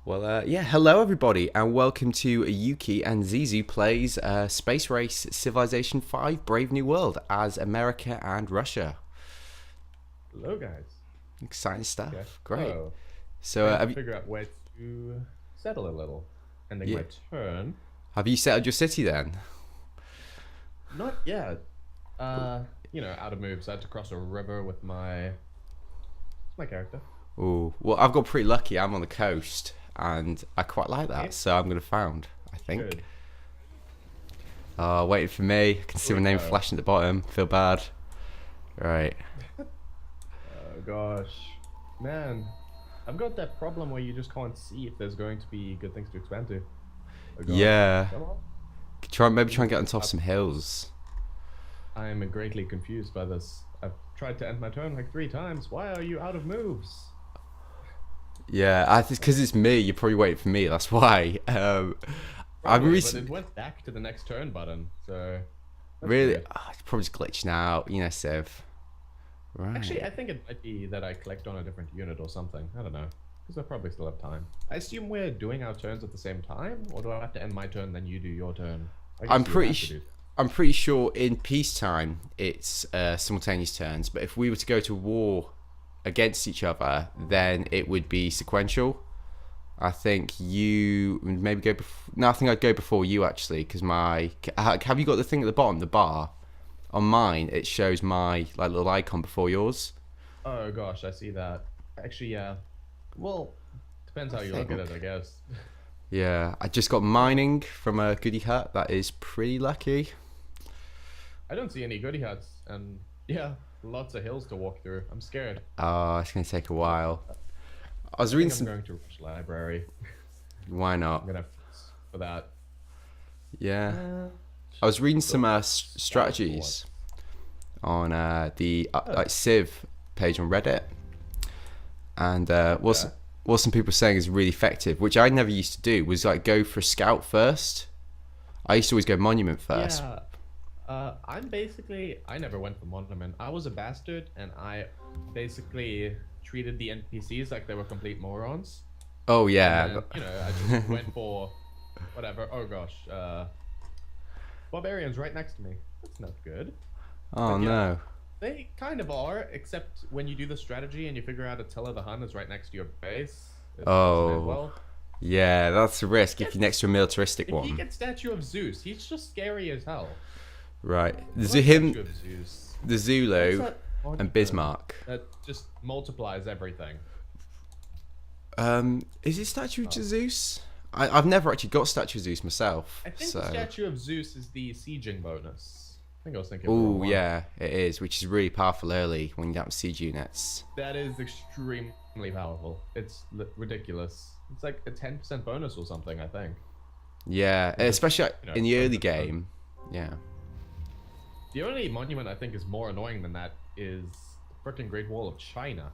Well, yeah, hello everybody, and welcome to Yuki and Zizu plays Space Race Civilization 5 Brave New World as America and Russia. Hello, guys. Exciting Okay. stuff. Great. So, So, trying to have you, figure out where to settle a little. Ending yeah, my turn. have you settled your city then? Not yet. Out of moves. I had to cross a river with my character. Ooh, well, I've got pretty lucky. I'm on the coast, and I quite like that, Okay. so I'm gonna found, I think. Good. Waiting for me. I can see Here my we name go. flashing at the bottom. Feel bad. Right. Oh gosh, man. I've got that problem where you just can't see if there's going to be good things to expand to. Oh gosh. Yeah. Come on. Maybe try and get on top of I some hills. I am greatly confused by this. I've tried to end my turn like 3 times. Why are you out of moves? Yeah, I think because it's me. You're probably waiting for me. That's why. I've Probably, but recently it went back to the next turn button, so that's really. weird. It's probably just glitching out. Civ. Actually, Right. I think it might be that I collect on a different unit or something. I don't know, because I probably still have time. I assume we're doing our turns at the same time, or do I have to end my turn then you do your turn? I I'm guess you would pretty. have to do. I'm pretty sure in peacetime it's simultaneous turns, but if we were to go to war against each other, then it would be sequential. I think you maybe go. No, I think I'd go before you actually, because have you got the thing at the bottom, the bar? On mine, it shows my little icon before yours. Oh gosh, I see that. Actually, yeah. Well, depends I how you look at think. it, I guess. Yeah, I just got mining from a goody hut. That is pretty lucky. I don't see any goody huts, and yeah, lots of hills to walk through. I'm scared. Oh, it's gonna take a while. I was I reading think I'm some. going to Rush Library. Why I'm not? gonna have fix for that. Yeah, Uh, I was reading go some scout for strategies once. on the Oh, Civ page on Reddit, and okay. what some people are saying is really effective, which I never used to do. Was go for a scout first. I used to always go monument first. Yeah. I never went for Monument. I was a bastard, and I basically treated the NPCs like they were complete morons. Oh And yeah. then, I just went for whatever. Oh gosh, Barbarians right next to me. That's not good. Oh But yeah, no. they kind of are, except when you do the strategy and you figure out Attila the Hun is right next to your base, it doesn't end Oh well. yeah, that's a risk if Yes, you're next to a militaristic if he one. gets Statue of Zeus, he's just scary as hell. Right. I There's love him, Statue of Zeus. the What's Zulu, that and monument Bismarck. that just multiplies everything? Is it Statue of Oh. Zeus? I've never actually got Statue of Zeus myself, I think the so. Statue of Zeus is the sieging bonus. I think I was thinking of the wrong Oh one. yeah, it is, which is really powerful early when you don't have siege units. That is extremely powerful. It's ridiculous. It's like a 10% bonus or something, I think. Yeah, It just, especially in the turns early it on. game. Yeah. The only monument I think is more annoying than that is the freaking Great Wall of China,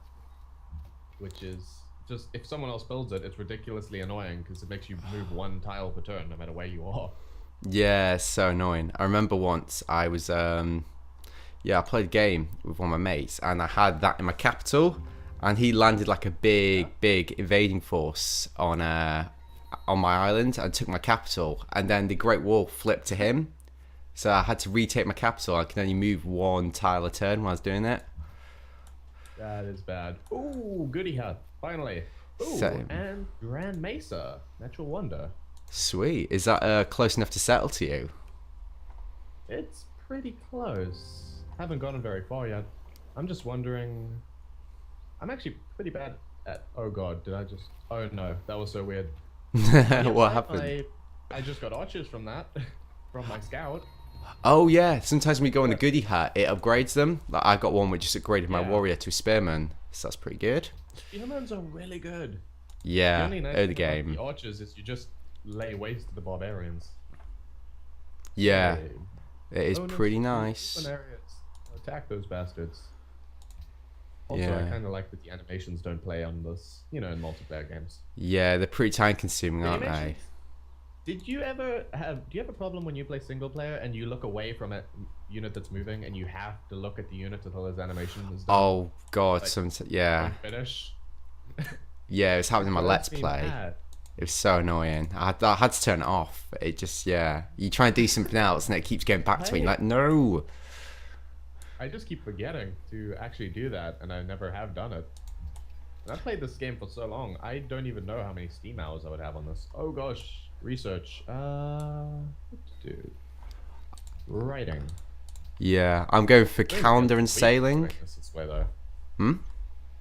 which is just if someone else builds it, it's ridiculously annoying because it makes you move 1 tile per turn no matter where you are. Yeah, it's so annoying. I remember once I was yeah, I played a game with one of my mates and I had that in my capital and he landed like a Yeah. big invading force on my island and took my capital and then the Great Wall flipped to him. So I had to retake my capital. I can only move 1 tile a turn when I was doing it. That is bad. Ooh, goody hut, finally. Ooh, So and Grand Mesa, natural wonder. sweet. Is that close enough to settle to you? It's pretty close. Haven't gotten very far yet. I'm just wondering. I'm actually pretty bad at. Oh god, did I just? Oh no, that was so weird. Yes, What happened? I just got archers from that, from my scout. Oh yeah, sometimes when we go on a goody hat, it upgrades them. Like I got one which just upgraded my Yeah, warrior to a spearman, so that's pretty good. spearmans are really good. The Yeah, only nice early thing about the game. archers is you just lay waste to the barbarians. Yeah, Yay. it is Bonus pretty to nice. open areas. Attack those bastards. Also, I Yeah, kind of like that the animations don't play on this, in multiplayer games. yeah, they're pretty time consuming, The aren't animations. they? Do you have a problem when you play single player and you look away from a unit that's moving and you have to look at the unit until his animation is done? Oh god, Like, yeah, don't finish. yeah, it's happening in my Drives let's me play. mad. It was so annoying. I had to turn it off. It just, yeah. You try and do something else and it keeps going back to me. Like, no. I just keep forgetting to actually do that, and I never have done it. And I played this game for so long, I don't even know how many Steam hours I would have on this. Oh gosh, research. What to do? Writing. Yeah, I'm going for Don't calendar get and weak sailing. this way though. Hmm?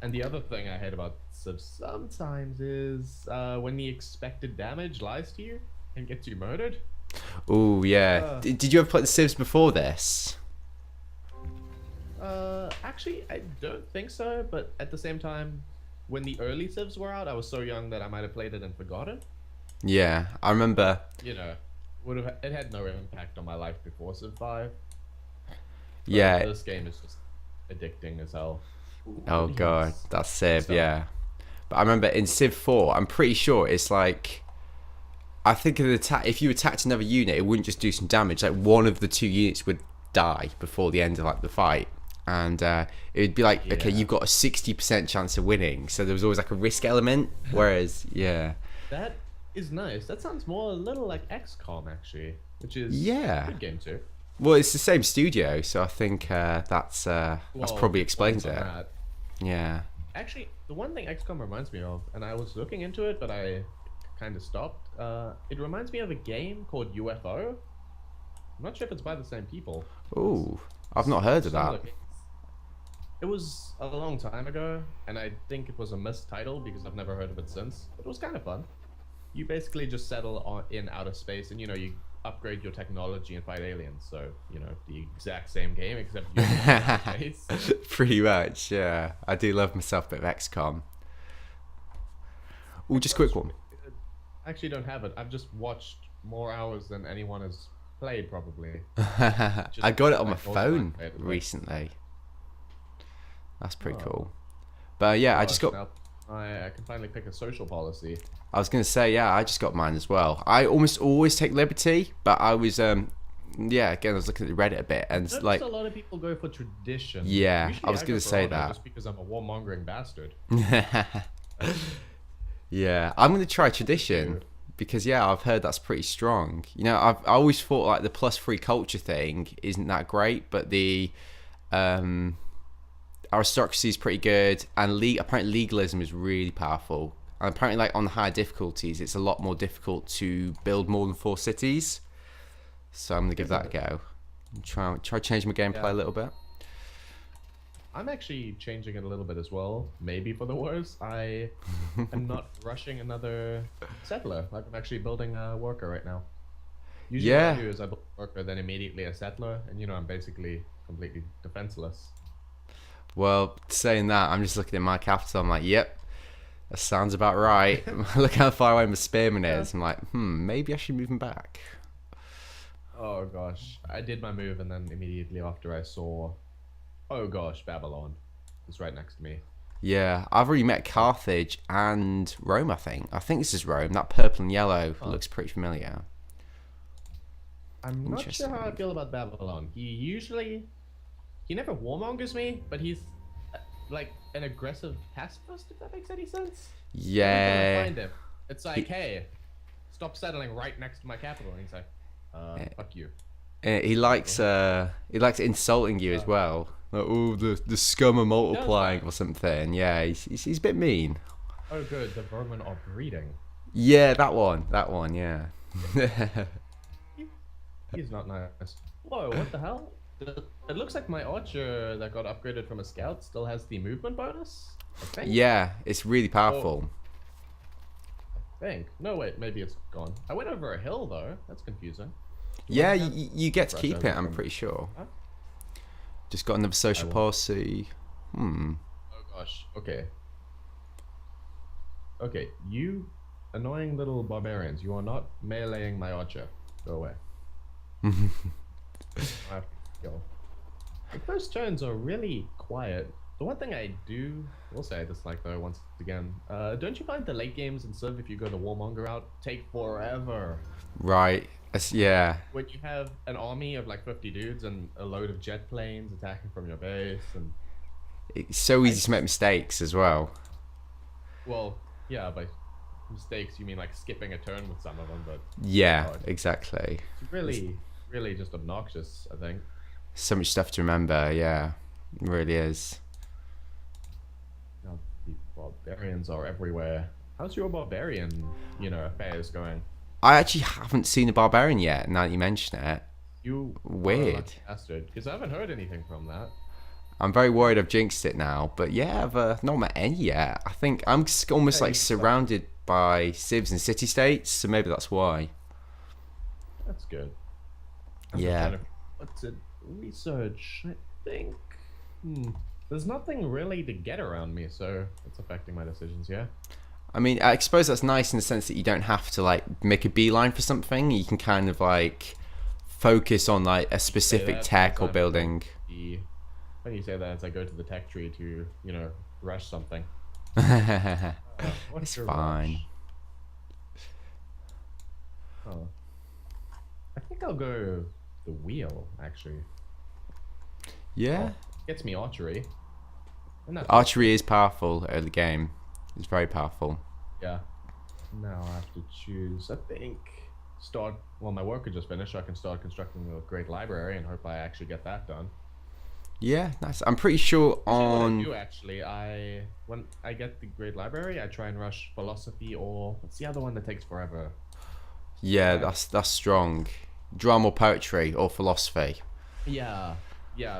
And the other thing I hate about Civ sometimes is when the expected damage lies to you and gets you murdered. Oh, yeah. Did you ever play the Civs before this? Actually, I don't think so, but at the same time, when the early Civs were out, I was so young that I might have played it and forgotten. Yeah, I remember. You know, it had no impact on my life before Civ 5. But Yeah. this game is just addicting as hell. Oh god, Yes. that's Civ, Stuff. yeah. But I remember in Civ 4, I'm pretty sure it's like, I think of the if you attacked another unit, it wouldn't just do some damage. Like one of the two units would die before the end of like the fight, and it would be like, okay, Yeah. you've got a 60% chance of winning. So there was always like a risk element. Whereas, yeah, That is nice. That sounds more a little like XCOM actually, which is Yeah. a good game too. well, it's the same studio, so I think that's Well, probably explains points it. on that. Yeah. Actually, the one thing XCOM reminds me of, and I was looking into it, but I kind of stopped. It reminds me of a game called UFO. I'm not sure if it's by the same people. Ooh, I've not heard of that. It was a long time ago, and I think it was a missed title because I've never heard of it since. But it was kind of fun. You basically just settle in outer space, and you upgrade your technology and fight aliens. So the exact same game, except you're in outer space. Pretty much, yeah. I do love myself a bit of XCOM. Oh, just a quick one. I actually don't have it. I've just watched more hours than anyone has played, probably. I got it on my like, phone automatically. recently. That's pretty Oh. cool. But yeah, I just Gosh, got. now I can finally pick a social policy. I was gonna say, yeah, I just got mine as well. I almost always take liberty, but I was, yeah, again, I was looking at the Reddit a bit, and Notice like, a lot of people go for tradition. Yeah, Usually I was go gonna for say honor that. just because I'm a warmongering bastard. yeah, I'm gonna try tradition because yeah, I've heard that's pretty strong. I always thought like the +3 culture thing isn't that great, but the aristocracy is pretty good, and apparently legalism is really powerful. And apparently, like on the higher difficulties, it's a lot more difficult to build more than 4 cities. So I'm gonna give that a go. Try change my gameplay Yeah. a little bit. I'm actually changing it a little bit as well, maybe for the worse. I am not rushing another settler. Like I'm actually building a worker right now. Usually Yeah. what I do is I build a worker, then immediately a settler, and I'm basically completely defenseless. Well, saying that, I'm just looking at my capital. I'm like, yep, that sounds about right. Look how far away my spearman is. I'm like, maybe I should move him back. Oh gosh, I did my move, and then immediately after I saw, oh gosh, Babylon was right next to me. Yeah, I've already met Carthage and Rome, I think. I think this is Rome. That purple and yellow looks pretty familiar. I'm not sure Interesting. how I feel about Babylon. He never warmongers me, but he's like an aggressive pacifist, if that makes any sense. Every time I Yeah. find him, it's like, hey, stop settling right next to my capital. And he's like, fuck you. He likes insulting you as well. Like, oh, the scum are multiplying or something. Yeah, he's a bit mean. Oh good, the vermin are breeding. Yeah, that one, yeah. He's not nice. Whoa, what the hell? It looks like my archer that got upgraded from a scout still has the movement bonus, I think. Yeah, it's really powerful. I think. No, wait, maybe it's gone. I went over a hill, though. That's confusing. Yeah, I have you get to brush keep over it, I'm from- pretty sure. Huh? Just got another social will. policy. Oh, gosh. Okay. Okay, you annoying little barbarians. You are not meleeing my archer. Go away. I have to go. The first turns are really quiet. The one thing I will say I dislike though, once again, don't you find the late games in Civ, if you go the warmonger route, take forever? Right. Yeah. When you have an army of like 50 dudes and a load of jet planes attacking from your base, and It's so easy to make mistakes as well. well, yeah, but mistakes, you mean like skipping a turn with some of them, but Yeah, oh, exactly. it's really, really just obnoxious, I think. So much stuff to remember. Yeah, it really is. Oh, the barbarians are everywhere. How's your barbarian, affairs going? I actually haven't seen a barbarian yet. Now that you mention it, You are a weird. lucky bastard, because I haven't heard anything from that. I'm very worried I've jinxed it now. But yeah, I've not met any yet. I think I'm almost Yeah, like surrounded by civs and city states, so maybe that's why. that's good. I'm just Yeah. trying to, what's it? Research, I think. Hmm. There's nothing really to get around me, so it's affecting my decisions, yeah? I mean, I suppose that's nice in the sense that you don't have to like make a beeline for something. You can kind of like focus on like a Say specific that tech as or I'm building. the when you say that as I go to the tech tree to, rush something. What's It's your fine. rush? Oh. I think I'll go the wheel, actually. Yeah. Gets me archery. And that's Archery is powerful early game. It's very powerful. yeah. Now I have to choose, I think, my work could just finish, so I can start constructing a great library and hope I actually get that done. Yeah, nice. I'm pretty sure What I on. do actually, when I get the great library, I try and rush philosophy or what's the other one that takes forever? Yeah, that's strong. Drama or poetry or philosophy. Yeah,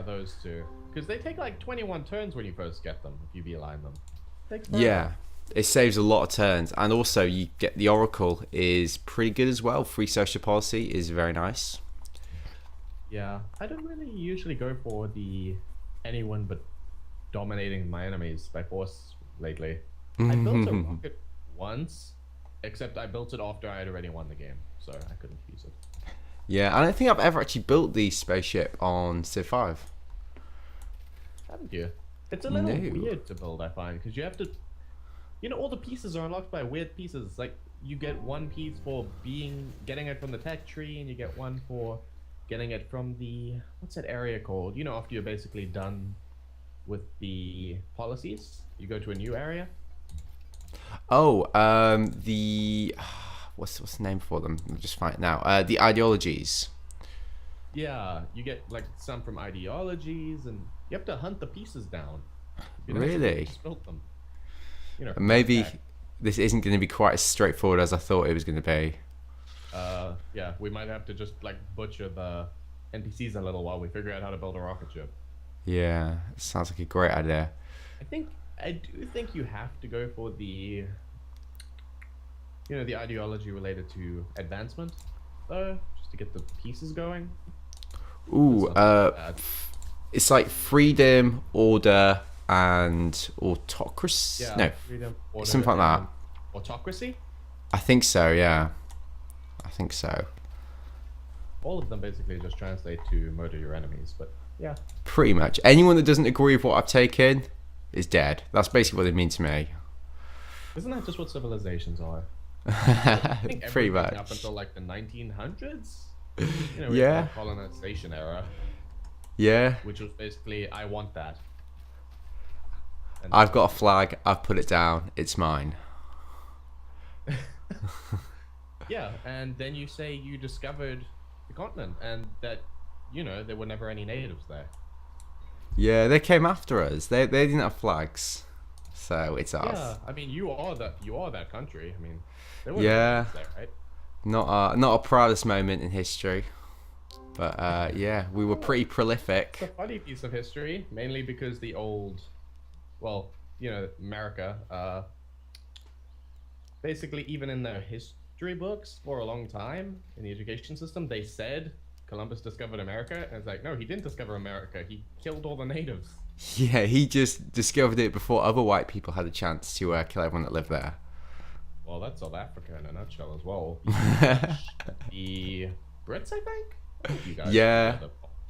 those two. Because they take like 21 turns when you first get them, if you beeline them. Takes forever. Yeah, it saves a lot of turns, and also you get the Oracle is pretty good as well. Free social policy is very nice. Yeah, I don't really usually go for the anyone but dominating my enemies by force lately. I built a rocket once, except I built it after I had already won the game, so I couldn't use it. Yeah, I don't think I've ever actually built the spaceship on Civ 5. Haven't you? It's a little No. weird to build, I find, because you have to, all the pieces are unlocked by weird pieces. Like you get one piece for getting it from the tech tree, and you get one for getting it from the what's that area called? After you're basically done with the policies, you go to a new area. Oh, the what's the name for them? I'll just find it now. The ideologies. Yeah, you get like some from ideologies, and you have to hunt the pieces down. You don't Really? just build them. Maybe back. this isn't going to be quite as straightforward as I thought it was going to be. Yeah, we might have to just like butcher the NPCs a little while we figure out how to build a rocket ship. Yeah, sounds like a great idea. I do think you have to go for the the ideology related to advancement, though, just to get the pieces going. Ooh, That's not too bad. it's like freedom, order, and autocracy. Yeah, No, freedom, order, something like that. and autocracy. I think so. Yeah, I think so. All of them basically just translate to murder your enemies, but yeah. Pretty much. Anyone that doesn't agree with what I've taken is dead. That's basically what they mean to me. Isn't that just what civilizations are? I think Pretty everything much. up until like the 1900s. Yeah. The colonization era, Yeah. which was basically, I want that. And I've got a flag. I've put it down. It's mine. yeah, and then you say you discovered the continent and that there were never any natives there. Yeah, they came after us. They didn't have flags, so it's us. Yeah, I mean you are that country. I mean, there were Yeah. natives there, right? Not a proudest moment in history, but yeah, we were pretty prolific. It's a funny piece of history, mainly because the old, well, America, basically even in their history books for a long time in the education system, they said Columbus discovered America, and it's like, no, he didn't discover America. He killed all the natives. Yeah, he just discovered it before other white people had a chance to kill everyone that lived there. Well, that's South Africa in a nutshell as well. The Brits, I think you guys Yeah.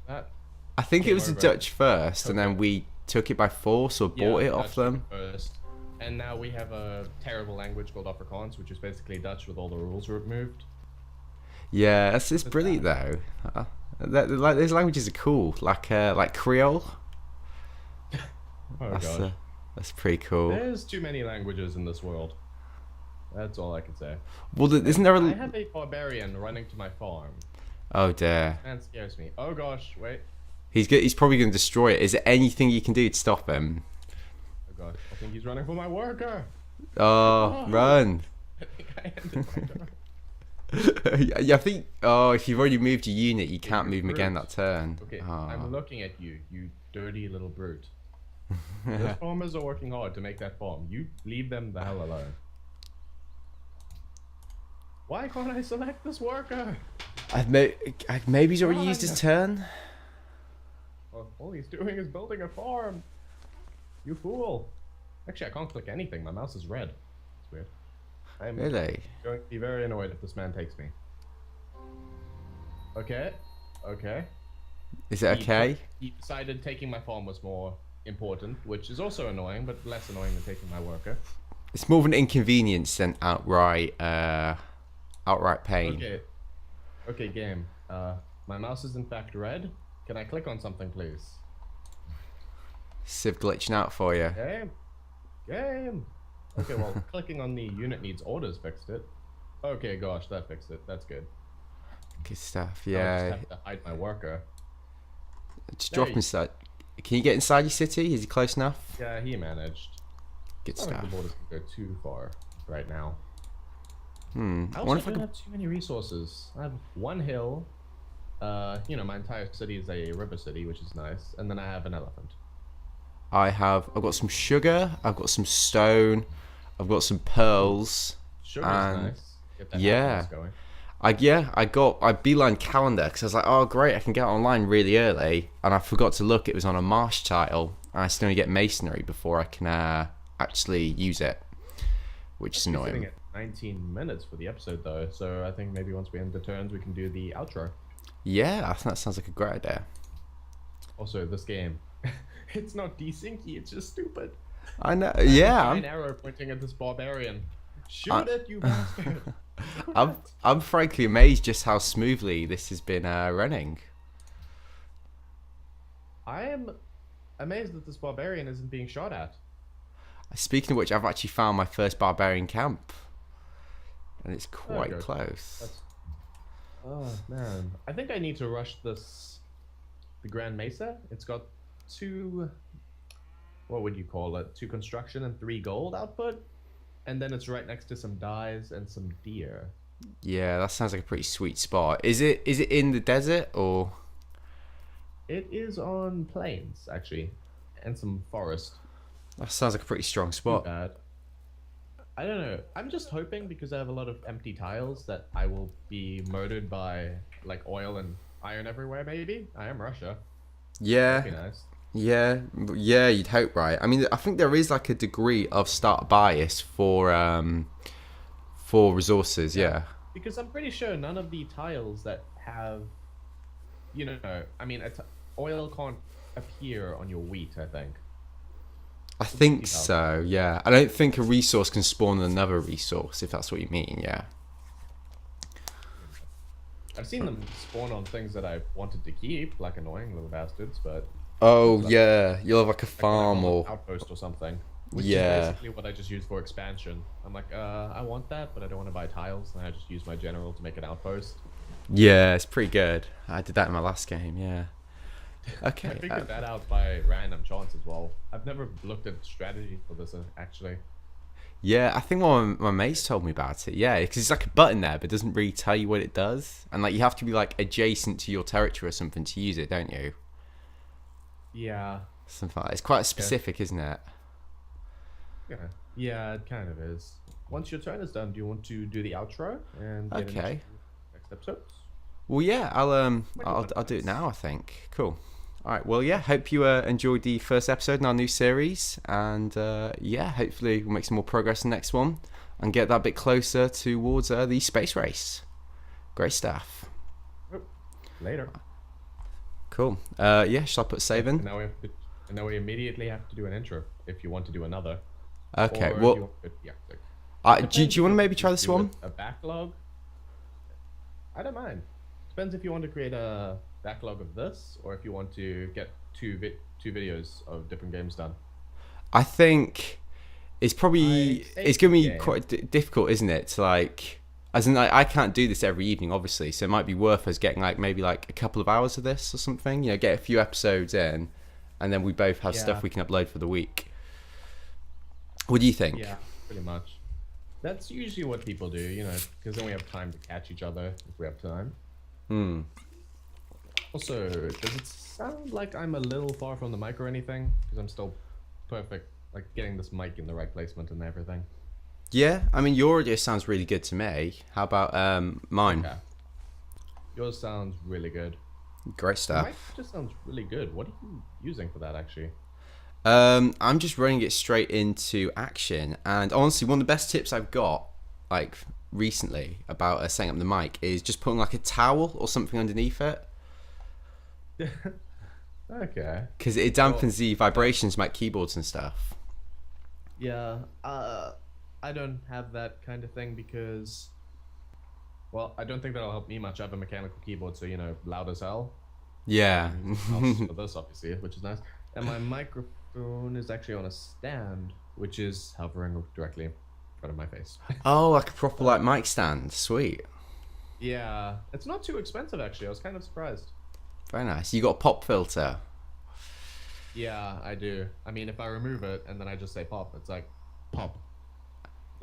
that. I think it Came was the over. Dutch first, and then we took it by force or bought it off Dutch them. first. And now we have a terrible language called Afrikaans, which is basically Dutch with all the rules removed. Yeah, it's brilliant though. Like those languages are cool, like Creole. Oh That's god. that's pretty cool. There's too many languages in this world. That's all I can say. Well, isn't there I a... have a barbarian running to my farm. Oh dear. And scares me. Oh gosh, wait. He's probably going to destroy it. Is there anything you can do to stop him? Oh gosh, I think he's running for my worker. Oh, Oh. run. I think I ended my turn. Yeah, I think... Oh, if you've already moved your unit, you can't move him again brute. that turn. Okay, Oh. I'm looking at you, you dirty little brute. Those farmers are working hard to make that farm. You leave them the hell alone. Why can't I select this worker? Maybe he's already used his turn. Well, all he's doing is building a farm. You fool. Actually, I can't click anything. My mouse is red. It's weird. I'm Really? going to be very annoyed if this man takes me. Okay. Okay. Is it okay? He decided taking my farm was more important, which is also annoying, but less annoying than taking my worker. It's more of an inconvenience than outright pain. Okay. Okay, game. My mouse is in fact red. Can I click on something, please? Civ glitching out for you. Game. Game. Okay, well, clicking on the unit needs orders fixed it. Okay, gosh, that fixed it. That's good. Good stuff. Now I Yeah. just have to hide my worker. Just There drop you- him inside. Can you get inside your city? Is he close enough? Yeah, he managed. Good I don't think stuff. the borders can go too far right now. I I wonder also if I don't can... have too many resources. I have one hill. You know, my entire city is a river city, which is nice. And then I have an elephant. I've got some sugar. I've got some stone. I've got some pearls. Sugar's And- nice. Get that yeah. happiness going. I beeline calendar because I was like, oh great, I can get online really early, and I forgot to look. It was on a marsh tile, and I still need to get masonry before I can actually use it, which is We're sitting annoying. at 19 minutes for the episode though, so I think maybe once we end the turns, we can do the outro. Yeah, I think that sounds like a great idea. Also, this game, it's not desyncy, it's just stupid. I know. Yeah, An arrow pointing at this barbarian. Shoot it, you bastard! I'm frankly amazed just how smoothly this has been running. I am amazed that this barbarian isn't being shot at. Speaking of which, I've actually found my first barbarian camp, and it's quite good. close. Oh man, I think I need to rush the Grand Mesa. It's got 2, what would you call it? 2 construction and 3 gold output, and then it's right next to some dyes and some deer. Yeah, that sounds like a pretty sweet spot. Is it in the desert or? It is on plains actually, and some forest. That sounds like a pretty strong spot. Too bad. I don't know. I'm just hoping because I have a lot of empty tiles that I will be murdered by like oil and iron everywhere. Maybe I am Russia. Yeah, That'd be nice. yeah, you'd hope, right? I mean, I think there is like a degree of start bias for resources. Yeah. Because I'm pretty sure none of the tiles that have, you know, I mean, oil can't appear on your wheat. I think. I think so. Yeah, I don't think a resource can spawn another resource if that's what you mean. Yeah. I've seen them spawn on things that I wanted to keep, like annoying little bastards, but Oh yeah, you'll have like a like when I farm want or an outpost or something. Which Yeah. is basically what I just use for expansion. I'm like, I want that, but I don't want to buy tiles, and I just use my general to make an outpost. yeah, it's pretty good. I did that in my last game. Yeah. Okay. I figured that out by random chance as well. I've never looked at strategy for this actually. Yeah, I think one of my mates told me about it. Yeah, because it's like a button there, but it doesn't really tell you what it does, and like you have to be like adjacent to your territory or something to use it, don't you? Yeah. Something like that. It's quite specific, isn't it? Yeah, it kind of is. Once your turn is done, do you want to do the outro and get into Okay. next episodes? Well, yeah, I'll do it now. I think. Cool. All right. Well, yeah. Hope you enjoyed the first episode in our new series, and yeah, hopefully we'll make some more progress in the next one and get that bit closer towards the space race. Great stuff. Later. Cool. Yeah. Shall I put save in? And now we immediately have to do an intro if you want to do another. Okay. Or if Well, you want to- do you want to maybe try this do one? A backlog? I don't mind. Depends if you want to create a backlog of this, or if you want to get two videos of different games done. I think It's probably it's gonna be quite difficult, isn't it? To like, as in like, I can't do this every evening, obviously, so it might be worth us getting like maybe like a couple of hours of this or something. You know, get a few episodes in, and then we both have stuff we can upload for the week. What do you think? Yeah, pretty much. That's usually what people do, you know, because then we have time to catch each other if we have time. Hmm. Also, does it sound like I'm a little far from the mic or anything? Because I'm still perfect, like getting this mic in the right placement and everything. Yeah, I mean, your audio sounds really good to me. How about mine? Okay. Yours sounds really good. Great stuff. Mine just sounds really good. What are you using for that, actually? I'm just running it straight into Action, and honestly, one of the best tips I've got, like recently, about setting up the mic is just putting like a towel or something underneath it. Okay. Because it dampens the vibrations from like keyboards and stuff. Yeah. I don't have that kind of thing because, well, I don't think that'll help me much. I have a mechanical keyboard, so you know, loud as hell. Yeah. For this, obviously, which is nice. And my microphone is actually on a stand, which is hovering directly in front of my face. Oh, like a proper like mic stand. Sweet. Yeah, it's not too expensive actually. I was kind of surprised. Very nice. You got a pop filter. Yeah, I do. I mean, if I remove it and then I just say pop, it's like pop.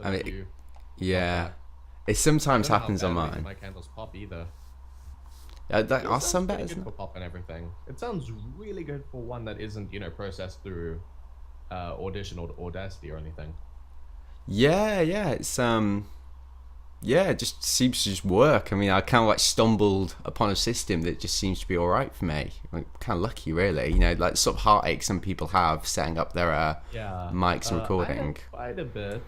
I mean, yeah. It sometimes happens on mine. My candles pop either. Are some better good for pop and everything. It sounds really good for one that isn't, you know, processed through Audition or Audacity or anything. Yeah, it's yeah, it just seems to just work. I mean, I kind of like stumbled upon a system that just seems to be all right for me. I'm kind of lucky, really. You know, like sort of heartache some people have setting up their mics and recording. I have quite a bit.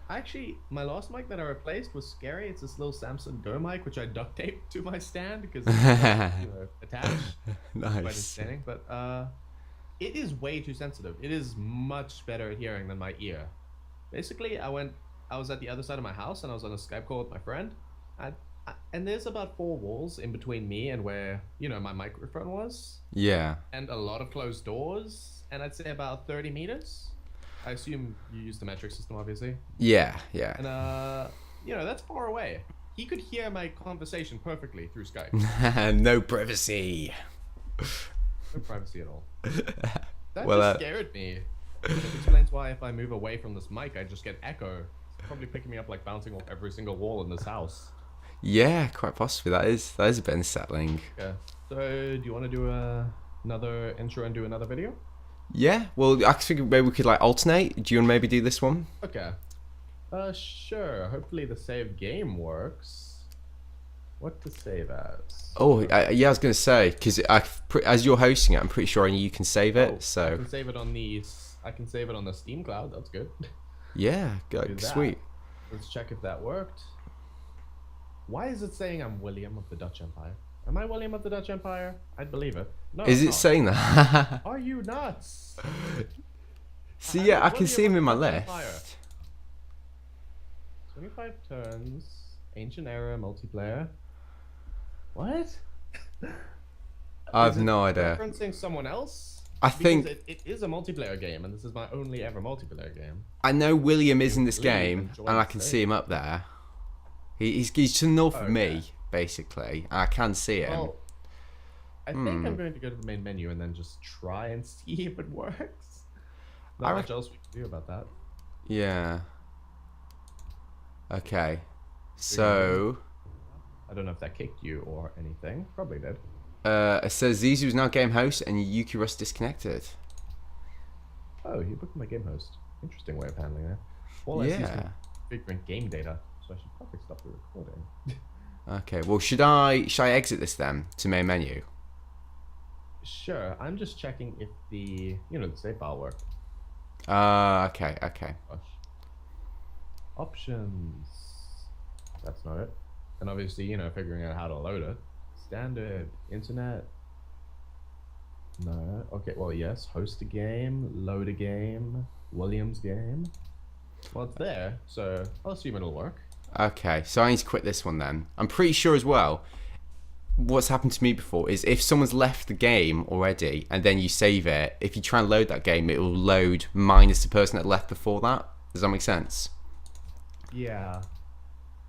Actually, my last mic that I replaced was scary. It's this little Samsung Go mic, which I duct taped to my stand because it's attached. Nice. Quite entertaining, but it is way too sensitive. It is much better at hearing than my ear. Basically, I was at the other side of my house and I was on a Skype call with my friend. And there's about 4 walls in between me and where, you know, my microphone was. Yeah. And a lot of closed doors. And I'd say about 30 meters. I assume you use the metric system, obviously. Yeah. And, you know, that's far away. He could hear my conversation perfectly through Skype. No privacy. No privacy at all. That just scared me. It explains why if I move away from this mic, I just get echo. It's probably picking me up like bouncing off every single wall in this house. Yeah, quite possibly. That is a bit unsettling. Okay. So, do you want to do another intro and do another video? Yeah. Well, I figured maybe we could like alternate. Do you want to maybe do this one? Okay. Sure. Hopefully the save game works. What to save as? Oh, yeah. I was gonna say because as you're hosting it, I'm pretty sure you can save it. So I can save it on the Steam cloud. That's good. Yeah. Good. Sweet. Let's check if that worked. Why is it saying I'm William of the Dutch Empire? Am I William of the Dutch Empire? I'd believe it. No. Is it saying that? Are you nuts? See, yeah, I can see him in my list. 25 turns, ancient era, multiplayer. What? I have no idea. Referencing someone else? I think it is a multiplayer game, and this is my only ever multiplayer game. I know William is in this game, and I can see him up there. He's to the north of me, basically. I can see him. Well, I think I'm going to go to the main menu and then just try and see if it works. Not much else we can do about that. Yeah. Okay. So I don't know if that kicked you or anything. Probably did. It says Zizu is now game host and Yuukirus disconnected. Oh, he booked my game host. Interesting way of handling that. All I see is configuring game data, so I should probably stop the recording. Okay. Well, should I exit this then to main menu? Sure. I'm just checking if the the save file worked. Okay. Gosh. Options. That's not it. And obviously, figuring out how to load it. Standard. Internet. No. Okay, well, yes. Host a game. Load a game. Williams game. Well, it's there, so I'll assume it'll work. Okay, so I need to quit this one then. I'm pretty sure as well, what's happened to me before is if someone's left the game already and then you save it, if you try and load that game, it will load minus the person that left before that. Does that make sense? Yeah.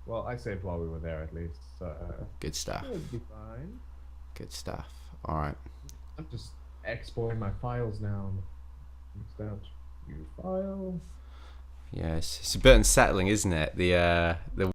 Well, I saved while we were there at least. So Good stuff. should be fine. Good stuff. All right. I'm just exporting my files now. Mixed out new file. Yes, it's a bit unsettling, isn't it? The